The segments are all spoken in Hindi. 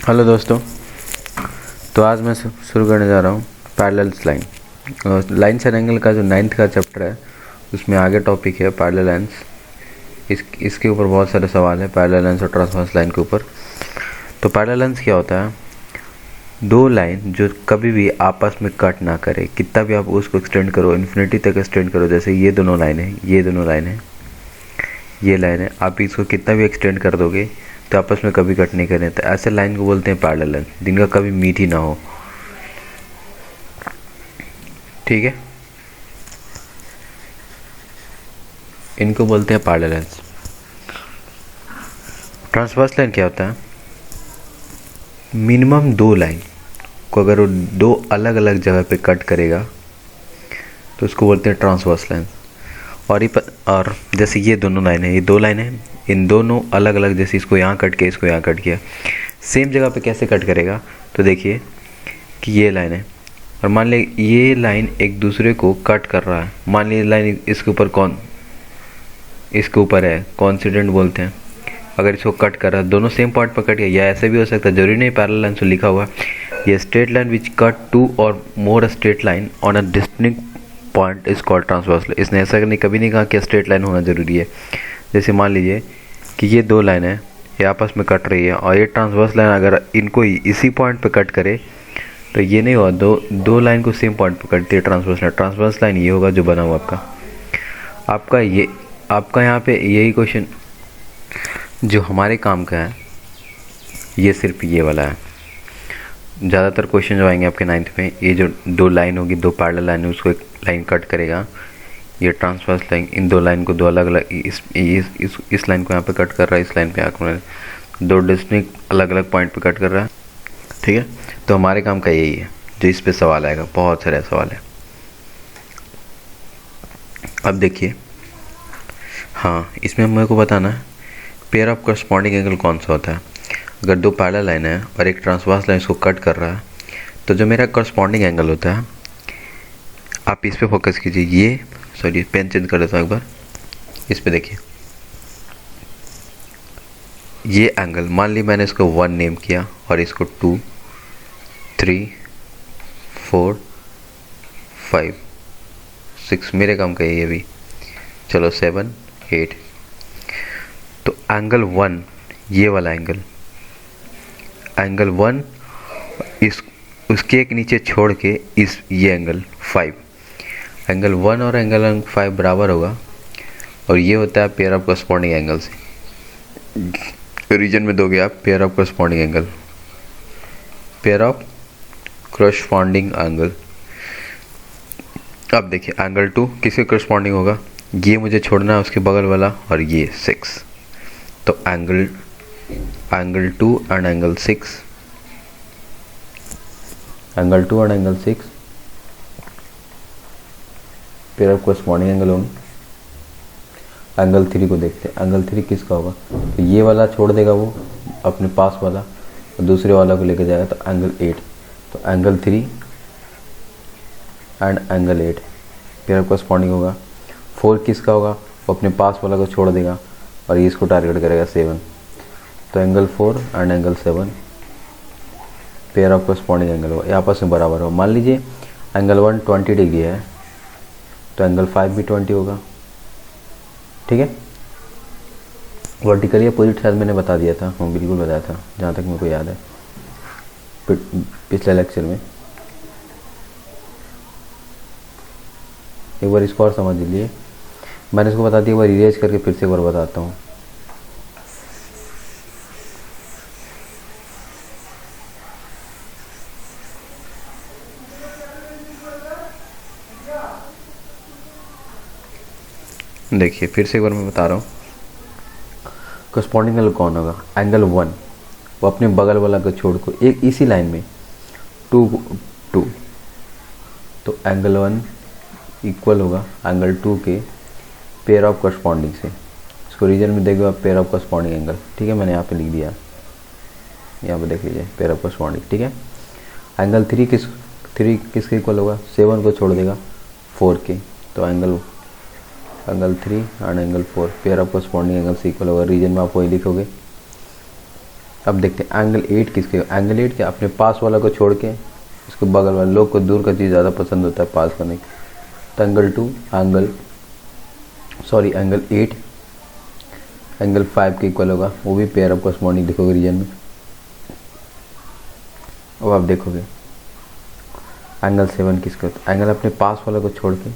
हेलो दोस्तों। तो आज मैं शुरू करने जा रहा हूँ parallels line. Lines and angle का जो 9th का चैप्टर है उसमें आगे टॉपिक है पैरेलल लाइन्स। इसके ऊपर बहुत सारे सवाल हैं पैरेलल लाइन्स और ट्रांसवर्स लाइन के ऊपर। तो पैरेलल लाइन्स क्या होता है? दो लाइन जो कभी भी आपस में कट ना करे, कितना भी आप उसको एक्सटेंड करो, इन्फिनिटी तक एक्सटेंड करो। जैसे ये दोनों लाइन है, ये दोनों लाइन है, ये लाइन है, आप इसको कितना भी एक्सटेंड कर दोगे तो आपस में कभी कट नहीं करें, तो ऐसे लाइन को बोलते हैं पैरेलल लाइन, जिनका कभी मीट ही ना हो। ठीक है, इनको बोलते हैं पैरेलल लाइन्स। ट्रांसवर्स लाइन क्या होता है? मिनिमम दो लाइन को अगर वो दो अलग अलग जगह पे कट करेगा तो उसको बोलते हैं ट्रांसवर्स लाइन। और जैसे ये दोनों लाइन है, ये दो लाइन है, इन दोनों अलग अलग, जैसे इसको यहाँ कट किया, इसको यहाँ कट किया, सेम जगह पे कैसे कट करेगा? तो देखिए कि ये लाइन है और मान ली ये लाइन एक दूसरे को कट कर रहा है। मान ली लाइन इसके ऊपर है, कोइंसिडेंट बोलते हैं। अगर इसको कट कर रहा है, दोनों सेम पॉइंट पर कट गया, या ऐसे भी हो सकता है, जरूरी नहीं पैरेलल लाइन से लिखा हुआ ये straight line which cut two or more straight line on a distinct point is called transverse line. इसने ऐसा कभी नहीं कहा कि स्ट्रेट लाइन होना जरूरी है। जैसे मान लीजिए कि ये दो लाइन है, ये आपस में कट रही है और ये ट्रांसवर्स लाइन अगर इनको ही इसी पॉइंट पे कट करे तो ये नहीं हुआ, दो लाइन को सेम पॉइंट पे कटती है ट्रांसवर्स लाइन। ट्रांसवर्स लाइन ये होगा जो बना हुआ आपका यहाँ पे यही क्वेश्चन जो हमारे काम का है, ये सिर्फ ये वाला है। ज़्यादातर क्वेश्चन जो आएंगे आपके 9th में, ये जो दो लाइन होगी, दो पैरेलल लाइन है, उसको एक लाइन कट करेगा, ये ट्रांसवर्स लाइन इन दो लाइन को दो अलग अलग, इस लाइन को यहाँ पे कट कर रहा है, इस लाइन पे यहाँ दो डिस्टिंक्ट अलग अलग पॉइंट पे कट कर रहा है। ठीक है, तो हमारे काम का यही है जो इस पे सवाल आएगा। बहुत सारे सवाल है। अब देखिए, हाँ, इसमें मेरे को बताना है पेयर ऑफ करस्पॉन्डिंग एंगल कौन सा होता है। अगर दो पैरेलल लाइन है और एक ट्रांसवर्स लाइन इसको कट कर रहा है तो जो मेरा करस्पॉन्डिंग एंगल होता है, आप इस पे फोकस कीजिए। ये सॉरी, पेन चेंज कर देता हूँ एक बार। इस पे देखिए, ये एंगल मान ली मैंने इसको 1 नेम किया और इसको 2, 3, 4, 5, 6, मेरे काम का ये भी, चलो 7, 8। तो एंगल 1, ये वाला एंगल 1 उसके एक नीचे छोड़ के ये एंगल 5, एंगल 1 और एंगल 5 बराबर होगा और ये होता है पेयर ऑफ करस्पॉन्डिंग एंगल से। रीजन में दोगे आप pair of corresponding angle, pair of corresponding angle. अब देखिए एंगल 2 किसके करस्पॉन्डिंग होगा? ये मुझे छोड़ना है, उसके बगल वाला, और ये 6। तो angle 2 and angle 6, angle 2 and angle 6 pair of corresponding angle होंगे। एंगल 3 को देखते हैं, एंगल 3 किसका होगा? तो ये वाला छोड़ देगा वो अपने पास वाला और दूसरे वाला को लेकर जाएगा, तो एंगल 8। तो angle 3 and angle 8 pair of corresponding होगा। 4 किसका होगा? वो अपने पास वाला को छोड़ देगा और ये इसको टारगेट करेगा 7। तो angle 4 and angle 7 pair of corresponding angle होगा, ये आपस में बराबर हो। मान लीजिए एंगल 1 20 डिग्री है तो एंगल 5 भी 20 होगा। ठीक है, वर्टिकली अपोजिट शायद मैंने बता दिया था, हाँ बिल्कुल बताया था जहाँ तक मेरे को याद है पिछले लेक्चर में। एक बार इसको और समझ लीजिए, मैंने इसको बता दिया, एक बार इरेज करके फिर से एक बार बताता हूँ। देखिए फिर से एक बार मैं बता रहा हूँ, करस्पॉन्डिंग एंगल कौन होगा? एंगल 1 वो अपने बगल वाला को छोड़ को एक इसी लाइन में 2, तो एंगल 1 इक्वल होगा एंगल 2 के पेयर ऑफ करस्पॉन्डिंग से। इसको रीजन में देखो आप, पेयर ऑफ करस्पॉन्डिंग एंगल। ठीक है, मैंने यहाँ पे लिख दिया, यहाँ पे देख लीजिए पेयर ऑफ करस्पॉन्डिंग। ठीक है, एंगल 3 किसके इक्वल होगा? 7 को छोड़ देगा 4 के, तो angle 3 and angle 4 pair of corresponding angle से इक्वल होगा। रीजन में आप वही लिखोगे। अब देखते हैं एंगल 8 किसके, एंगल 8 क्या अपने पास वाला को छोड़ के इसको बगल वाले लोग को दूर का चीज़ ज़्यादा पसंद होता है पास करने की। तो एंगल 8 एंगल 5 के इक्वल होगा, वो भी पेयर ऑफ कॉरस्पॉन्डिंग देखोगे रीजन में। अब आप देखोगे एंगल 7 किसके होता है, एंगल अपने पास वाला को छोड़ के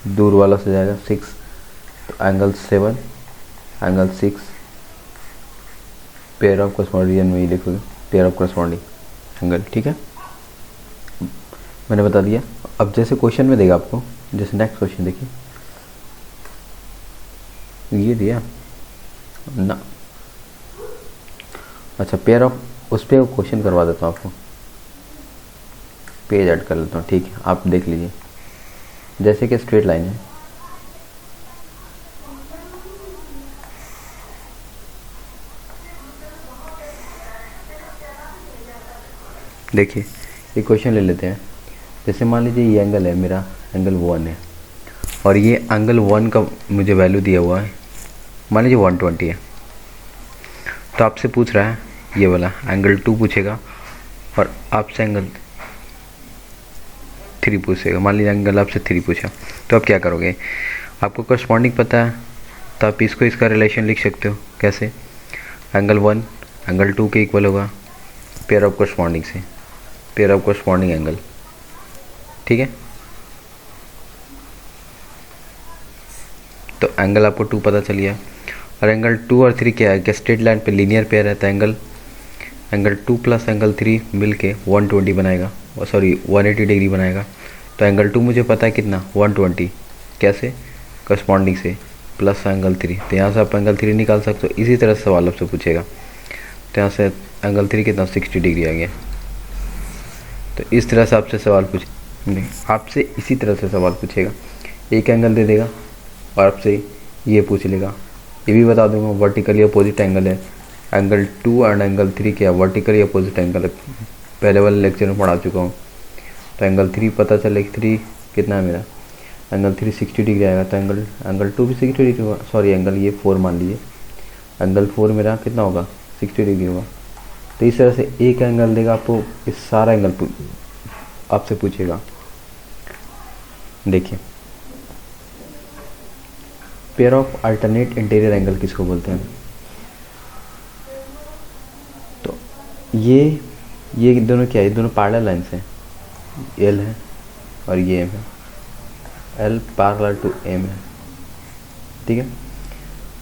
दूर वाला से जाएगा 6, तो angle 7 angle 6 pair of corresponding reason में ही देखोगे, पेयर ऑफ कॉरस्पॉन्डिंग एंगल। ठीक है, मैंने बता दिया। अब जैसे क्वेश्चन में देगा आपको, जैसे नेक्स्ट क्वेश्चन देखिए, ये दिया ना, अच्छा पेयर ऑफ, उस पर क्वेश्चन करवा देता हूँ आपको, पेज ऐड कर लेता हूँ। ठीक है, आप देख लीजिए, जैसे कि स्ट्रेट लाइन है, देखिए ये क्वेश्चन ले लेते हैं। जैसे मान लीजिए ये एंगल है मेरा, एंगल 1 है, और ये एंगल 1 का मुझे वैल्यू दिया हुआ है, मान लीजिए 120 है। तो आपसे पूछ रहा है ये वाला एंगल 2 पूछेगा, और आपसे एंगल 3 पूछेगा। मान लीजिए एंगल आपसे 3 पूछा, तो आप क्या करोगे, आपको कॉरस्पॉन्डिंग पता है तो आप इसको इसका रिलेशन लिख सकते हो। कैसे, एंगल 1 एंगल 2 के इक्वल होगा पेयर ऑफ कॉरस्पॉन्डिंग से, पेयर ऑफ कॉरस्पॉन्डिंग एंगल। ठीक है, तो एंगल आपको 2 पता चल गया, और एंगल 2 और 3 क्या है, क्या स्ट्रेट लाइन पे लीनियर पेयर है, तो एंगल 2 प्लस एंगल 3 मिल के 120 बनाएगा, सॉरी 180 डिग्री बनाएगा। तो एंगल 2 मुझे पता है कितना, 120, कैसे, कॉरस्पॉन्डिंग से प्लस एंगल 3, तो यहाँ से आप एंगल 3 निकाल सकते हो। इसी तरह से सवाल आपसे पूछेगा, तो यहाँ से एंगल 3 कितना, 60 डिग्री आ गया। तो इस तरह से आपसे सवाल आपसे इसी तरह से सवाल पूछेगा, एक एंगल दे देगा और आपसे ये पूछ लेगा। ये भी बता दूंगा वर्टिकली अपोजिट एंगल है, एंगल 2 एंड एंगल 3 क्या वर्टिकली अपोजिट एंगल है, पहले वाले लेक्चर में पढ़ा चुका हूँ। तो एंगल 3 पता चले कि 3 कितना है मेरा, एंगल 3 60 डिग्री आएगा, तो एंगल 2 भी 60 डिग्री होगा, सॉरी एंगल ये 4 मान लीजिए, एंगल 4 मेरा कितना होगा, 60 डिग्री होगा। तो इस तरह से एक एंगल देगा आपको, इस सारा एंगल आपसे पूछेगा। देखिए pair of alternate interior angle किसको बोलते हैं, तो ये दोनों क्या है, ये दोनों पैरेलल लाइंस हैं, एल है और ये एम है, एल पैरेलल टू एम है। ठीक है,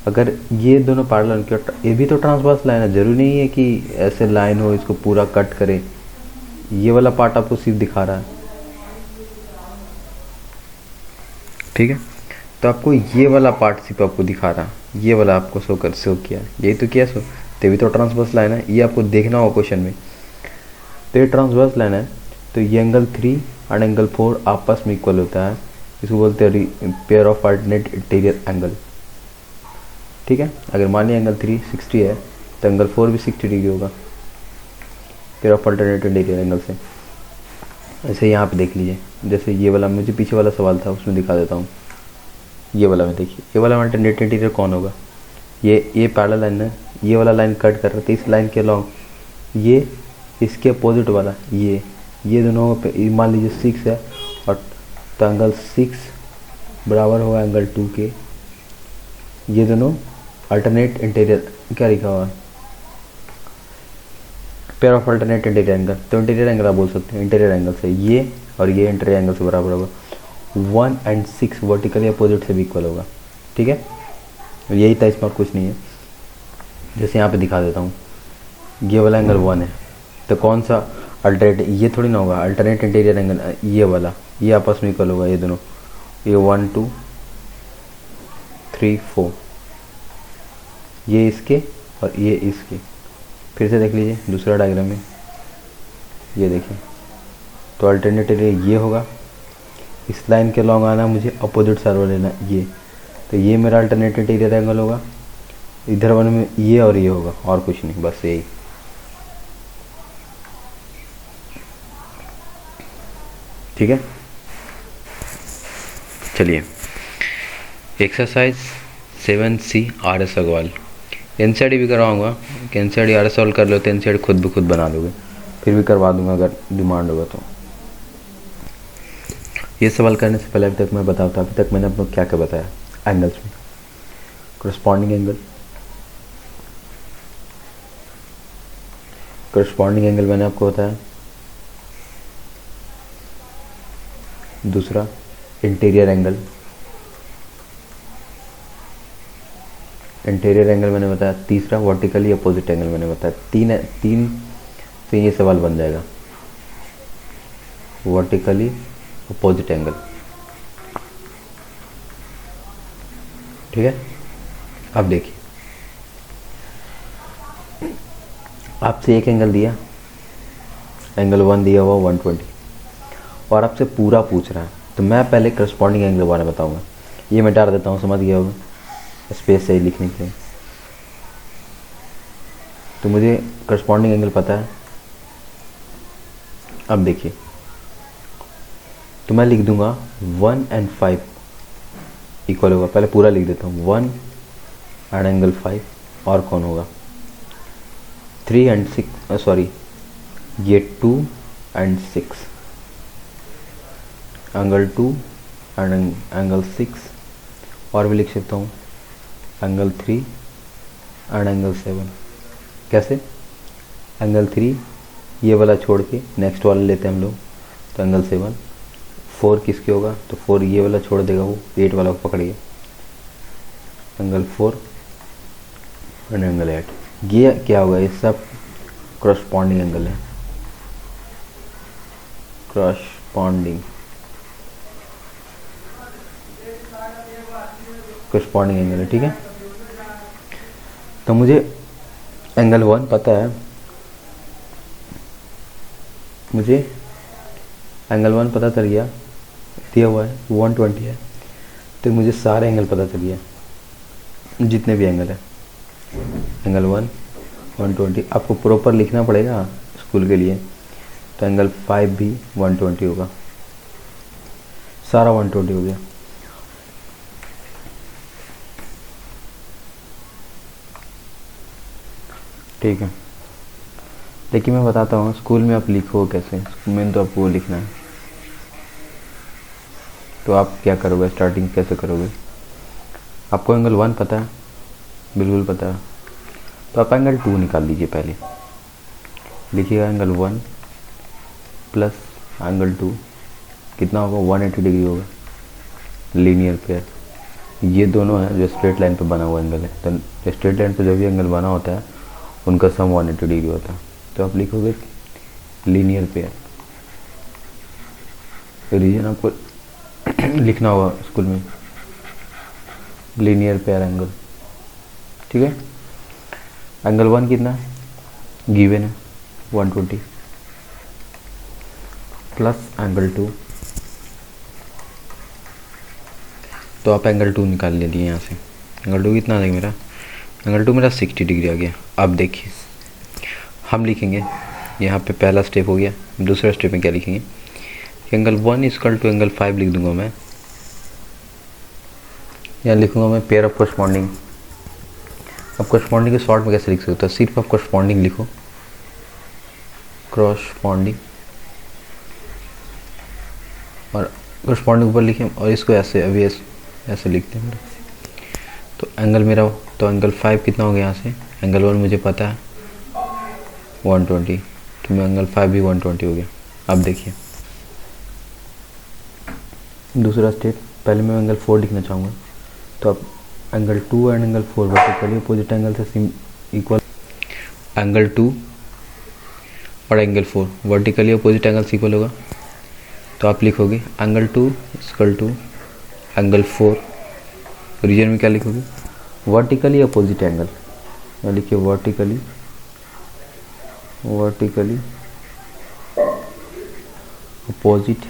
अगर ये दोनों पैरेलल, ये भी तो ट्रांसवर्स लाइन है, जरूरी नहीं है कि ऐसे लाइन हो इसको पूरा कट करे, ये वाला पार्ट आपको सिर्फ दिखा रहा है। ठीक है, तो आपको ये वाला पार्ट सिर्फ आपको दिखा रहा, ये वाला आपको शो किया, यही तो किया सो, तभी तो ट्रांसवर्स लाइन है, ये आपको देखना होगा क्वेश्चन में। तो ये ट्रांसवर्स लाइन है, तो ये एंगल 3 और एंगल 4 आपस में इक्वल होता है, इसको बोलते हैं pair of alternate interior angle. ठीक है, अगर मान लिया एंगल 3 60 है, तो एंगल 4 भी 60 डिग्री होगा, pair of alternate interior angle से। ऐसे यहाँ पे देख लीजिए, जैसे ये वाला मुझे पीछे वाला सवाल था, उसमें दिखा देता हूँ। ये वाला में देखिए, ये वाला अल्टरनेट इंटीरियर कौन होगा, ये पैरेलल लाइन है, ये वाला लाइन कट कर रहा था इस लाइन के लॉन्ग, ये इसके अपोजिट वाला, ये दोनों पे मान लीजिए 6 है, और तो एंगल 6 बराबर होगा एंगल 2 के, ये दोनों अल्टरनेट इंटीरियर क्या लिखा हुआ है, pair of alternate interior angle. तो इंटीरियर एंगल आप बोल सकते हैं, इंटीरियर एंगल से ये और ये इंटीरियर एंगल से बराबर होगा, 1 और 6 वर्टिकली अपोजिट से भी इक्वल होगा। ठीक है, यही था, इसमें और कुछ नहीं है। जैसे यहाँ पे दिखा देता हूँ, ये वाला एंगल 1 है, तो कौन सा अल्टरनेट, ये थोड़ी ना होगा अल्टरनेट इंटीरियर एंगल, ये वाला, ये आपस में इक्वल होगा, ये दोनों, ये 1 2 3 4, ये इसके और ये इसके। फिर से देख लीजिए दूसरा डायग्राम में, ये देखिए, तो अल्टरनेटिव ये होगा, इस लाइन के लॉन्ग आना, मुझे अपोजिट सर्वर लेना ये, तो ये मेरा अल्टरनेट इंटीरियर एंगल होगा, इधर वाले में ये और ये होगा, और कुछ नहीं, बस यही। ठीक है, चलिए exercise 7C RS Agarwal, NCERT भी करवाऊँगा कि एनसीईआरटी आर सॉल्व कर लो तो एनसीईआरटी खुद भी खुद बना लोगे, फिर भी करवा दूंगा अगर डिमांड होगा तो। ये सवाल करने से पहले अभी तक मैं बताता, अभी तक मैंने आपको क्या क्या बताया एंगल्स में। करस्पॉन्डिंग एंगल, करस्पॉन्डिंग एंगल मैंने आपको बताया। दूसरा इंटीरियर एंगल, इंटीरियर एंगल मैंने बताया। तीसरा वर्टिकली अपोजिट एंगल मैंने बताया। तीन से ये सवाल बन जाएगा, वर्टिकली अपोजिट एंगल। ठीक है, अब देखिए आपसे एक एंगल दिया, एंगल 1 दिया हुआ 120, और आपसे पूरा पूछ रहा है, तो मैं पहले करस्पॉन्डिंग एंगल के बारे में बताऊंगा। ये मैं डाल देता हूँ, समझ गया होगा, स्पेस से ही लिखने के लिए। तो मुझे करस्पॉन्डिंग एंगल पता है। अब देखिए, तो मैं लिख दूंगा 1 and 5 इक्वल होगा। पहले पूरा लिख देता हूँ, 1 एंड एंगल 5, और कौन होगा 3 and 6, सॉरी ये 2 and 6, एंगल 2 एंड एंगल 6, और भी लिख सकता हूँ एंगल 3 एंड एंगल 7। कैसे? एंगल 3 ये वाला छोड़ के नेक्स्ट वाला लेते हैं हम लोग, तो एंगल 7। 4 किसके होगा, तो 4 ये वाला छोड़ देगा, वो 8 वाला को पकड़िए, एंगल 4 एंड एंगल 8। ये क्या होगा, ये सब करस्पॉन्डिंग एंगल है, करस्पॉन्डिंग एंगल है। ठीक है, तो मुझे एंगल 1 पता है, मुझे एंगल 1 पता चल गया, दिया हुआ है 120 है, तो मुझे सारे एंगल पता चल गया, जितने भी एंगल है। एंगल 1 120, आपको प्रॉपर लिखना पड़ेगा स्कूल के लिए, तो एंगल 5 भी 120 होगा, सारा 120 हो गया। ठीक है, लेकिन मैं बताता हूँ स्कूल में आप लिखो कैसे, स्कूल में तो आपको लिखना है। तो आप क्या करोगे, स्टार्टिंग कैसे करोगे? आपको एंगल 1 पता है, बिल्कुल पता है, तो आप एंगल 2 निकाल लीजिए। पहले लिखिएगा एंगल 1 प्लस एंगल 2 कितना होगा, 180 डिग्री होगा, लीनियर पेयर। ये दोनों है जो स्ट्रेट लाइन पे बना हुआ एंगल है, तो स्ट्रेट लाइन पे जो भी एंगल बना होता है उनका सम 180 डिग्री होता है। तो आप लिखोगे लीनियर पेयर। रीजन आपको लिखना होगा स्कूल में, लीनियर पेयर एंगल। ठीक है, एंगल 1 कितना गिवन है 120 प्लस एंगल 2, तो आप एंगल 2 निकाल लीजिए यहाँ से। एंगल 2 कितना आ गया मेरा, एंगल 2 मेरा 60 डिग्री आ गया। अब देखिए हम लिखेंगे, यहाँ पे पहला स्टेप हो गया, दूसरा स्टेप में क्या लिखेंगे, एंगल 1 इक्वल टू एंगल 5 लिख दूंगा मैं, यहाँ लिखूंगा मैं पेयर ऑफ करस्पॉन्डिंग। अब करस्पॉन्डिंग के शॉर्ट में कैसे लिख सकते हो, सिर्फ आप करस्पॉन्डिंग लिखो, करस्पॉन्डिंग, और करस्पॉन्डिंग ऊपर लिखें, और इसको ऐसे अभी ऐसे लिखते हैं। तो एंगल मेरा, तो एंगल 5 कितना हो गया यहाँ से, एंगल 1 मुझे पता है 120, तो मैं एंगल 5 भी 120 हो गया। अब देखिए दूसरा स्टेप, पहले मैं एंगल 4 लिखना चाहूँगा, तो अब angle 2 and angle 4 vertically opposite angle से इक्वल, एंगल 2 और एंगल 4 वर्टिकली अपोजिट एंगल से इक्वल होगा। तो आप लिखोगे angle 2 equal to angle 4, reason में क्या लिखोगे, वर्टिकली अपोजिट एंगल, या लिखिए वर्टिकली अपोजिट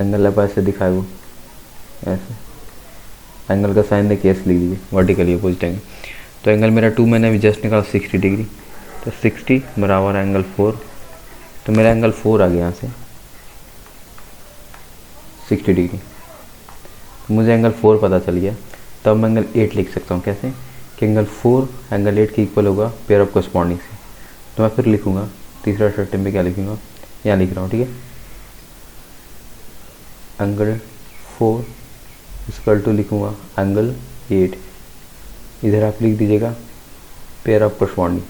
एंगल। आप ऐसे दिखाए वो ऐसे, एंगल का साइन देखिए ऐसे लिख दीजिए, वर्टिकली अपोजिट एंगल। तो एंगल मेरा 2 मैंने अभी जस्ट निकाला 60 डिग्री, तो 60 बराबर एंगल 4, तो मेरा एंगल 4 आ गया यहाँ से 60 डिग्री। तो मुझे एंगल 4 पता चल गया, तब मैं एंगल 8 लिख सकता हूँ। कैसे कि एंगल 4 एंगल 8 के इक्वल होगा पेयर ऑफ कोरस्पॉन्डिंग से। तो मैं फिर लिखूँगा तीसरा शर्त में क्या लिखूँगा, यहाँ लिख रहा हूँ, ठीक है। एंगल 4 इक्वल टू लिखूँगा एंगल 8, इधर आप लिख दीजिएगा पेयर ऑफ कोरस्पॉन्डिंग,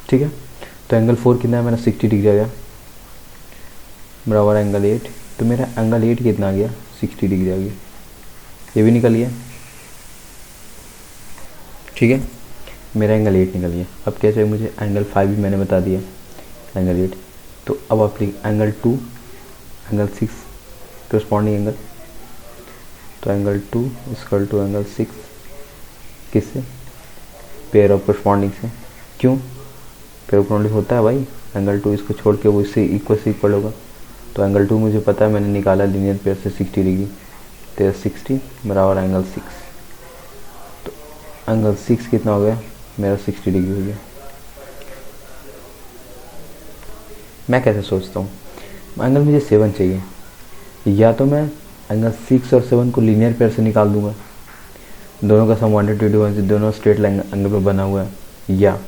ठीक है। तो एंगल 4 कितना है मेरा 60 डिग्री आ गया बराबर एंगल 8। तो मेरा एंगल 8 कितना आ गया 60 डिग्री आ गया, ये भी निकल गया, ठीक है। मेरा एंगल 8 निकल गया। अब कैसे मुझे एंगल 5 भी मैंने बता दिया एंगल 8। तो अब आप लिख एंगल 2 एंगल 6 कोरस्पॉन्डिंग एंगल। तो एंगल 2 इक्वल टू एंगल 6 किससे, पेयर ऑफ कोरस्पॉन्डिंग से। क्यों पेयर ऑफ कोरस्पॉन्डिंग होता है भाई, एंगल 2 इसको छोड़ के वो इससे इक्वल होगा। तो एंगल 2 मुझे पता है, मैंने निकाला लीनियर पेयर से 60 डिग्री, तो 60 बराबर एंगल 6। तो एंगल 6 कितना हो गया मेरा 60 डिग्री हो गया। मैं कैसे सोचता हूँ, एंगल मुझे 7 चाहिए, या तो मैं एंगल 6 और 7 को लीनियर पेयर से निकाल दूंगा, दोनों का सम 120 दोनों स्ट्रेट लाइन एंगल पर बना हुआ है, या